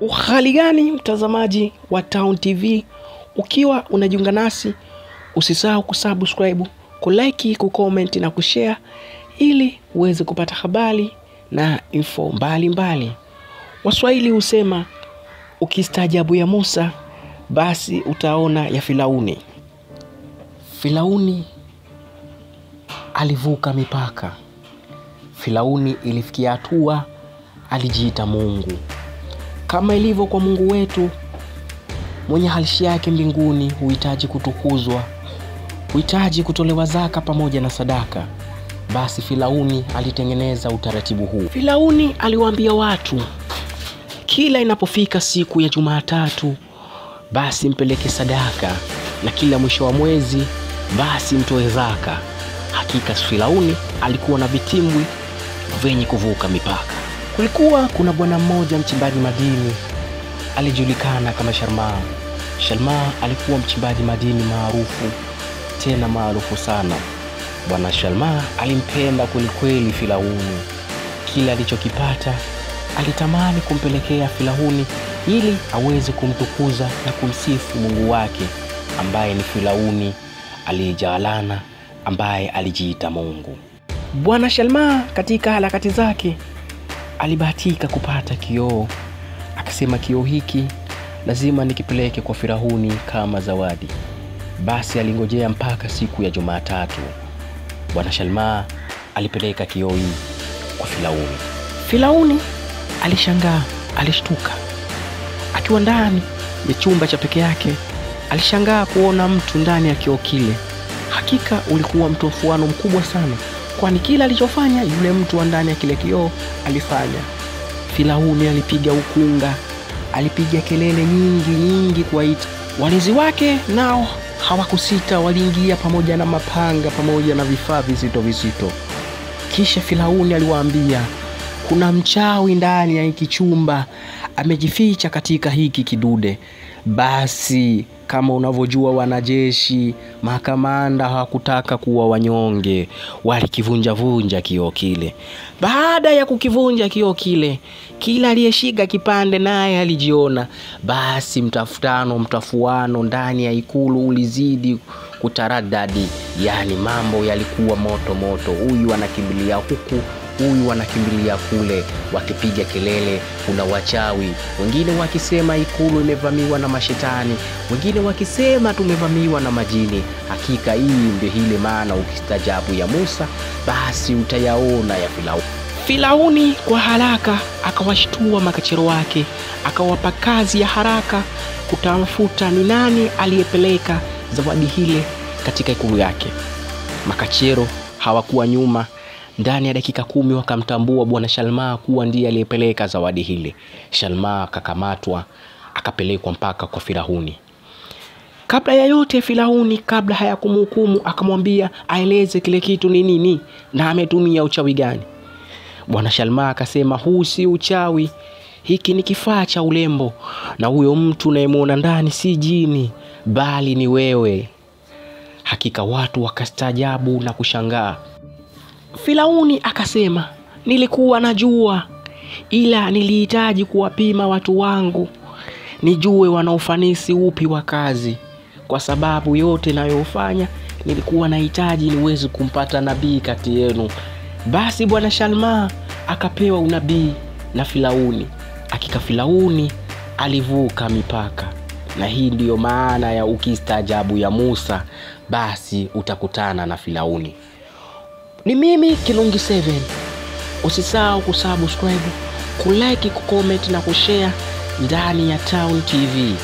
Uhali gani mtazamaji wa Town TV, ukiwa unajiunga nasi usisahau kusubscribe, kulike, kucomment na kushare ili uweze kupata habari na info mbalimbali. Waswahili husema ukistaajabu ya Musa basi utaona ya Firauni. Firauni alivuka mipaka. Firauni ilifikia hatua alijiita Mungu. Kama ilivyo kwa Mungu wetu mwenye halishi yake mbinguni, huhitaji kutukuzwa, huhitaji kutolewa zaka pamoja na sadaka. Basi Firauni alitengeneza utaratibu huu. Firauni aliwaambia watu kila inapofika siku ya Jumatatu basi mpeleke sadaka, na kila mwisho wa mwezi basi mtoe zaka. Hakika Firauni alikuwa na vitimbwi venye kuvuka mipaka. Kulikuwa kuna bwana mmoja mchimbaji madini, alijulikana kama Sharma. Sharma alikuwa mchimbaji madini maarufu, tena maarufu sana. Bwana Sharma alimpenda kweli Firauni. Kila alichokipata alitamani kumpelekea Firauni ili aweze kumtukuza na kumsifu Mungu wake ambaye ni Firauni aliyejaalana, ambaye alijiita Mungu. Bwana Sharma katika harakati zake alibahatika kupata kioo. Akasema kioo hiki lazima nikipeleke kwa Firauni kama zawadi. Basi alingojea mpaka siku ya Jumatatu. Bwana Sharma alipeleka kioo hii kwa Firauni. Firauni alishangaa, alishtuka. Akiwa ndani ya chumba cha peke yake, alishangaa kuona mtu ndani ya kioo kile. Hakika ulikuwa mtofaano mkubwa sana, kwani kila alichofanya yule mtu wa ndani ya kile kioo alifanya. Firauni alipiga ukunga, alipiga kelele nyingi kuwaita. Walinzi wake nao hawakusita, waliingia pamoja na mapanga pamoja na vifaa vizito. Kisha Firauni aliwaambia, kuna mchawi ndani ya hiki chumba, amejificha katika hiki kidude. Basi kama unavyojua wanajeshi, makamanda hawakutaka kuwa wanyonge, walikivunja kioo kile. Baada ya kukivunja kioo kile, kila aliyeshika kipande naye alijiona. Basi mtafuano ndani ya ikulu ulizidi kutaradadi, yani mambo yalikuwa moto. Huyu anakimbilia huku, huyu anakimbilia kule, wakipiga kelele kuna wachawi, wengine wakisema ikulu imevamiwa na mashetani, wengine wakisema tumevamiwa na majini. Hakika hii ndio ile maana ukistaajabu ya Musa basi utayaona ya Firauni. Firauni kwa haraka akawashtua makachero wake, akawapa kazi ya haraka kutafuta ni nani aliyepeleka zawadi hile katika ikulu yake. Makachero hawakuwa nyuma. Ndani ya dakika 10 wakamtambua Bwana Sharma kuwa ndiye aliyepeleka zawadi hile. Sharma akakamatwa, akapelekwa mpaka kwa Firauni. Kabla ya yote Firauni, kabla hayakumhukumu, akamwambia aeleze kile kitu ni nini na ametumia uchawi gani. Bwana Sharma akasema, huu si uchawi, hiki ni kifaa cha urembo, na huyo mtu unayemwona ndani si jini bali ni wewe. Hakika watu wakastaajabu na kushangaa. Firauni akasema, nilikuwa najua, ila nilihitaji kuwapima watu wangu nijue wana ufanisi upi wa kazi. Kwa sababu yote nayofanya nilikuwa nahitaji niweze kumpata nabii kati yenu. Basi Bwana Sharma akapewa unabii na Firauni. Hakika Firauni alivuka mipaka, na hii ndiyo maana ya ukistaajabu ya Musa basi utakutana na Firauni. Ni mimi Kilungi 7. Usisahau kusubscribe, kulike, kucomment na kushare ndani ya Town TV.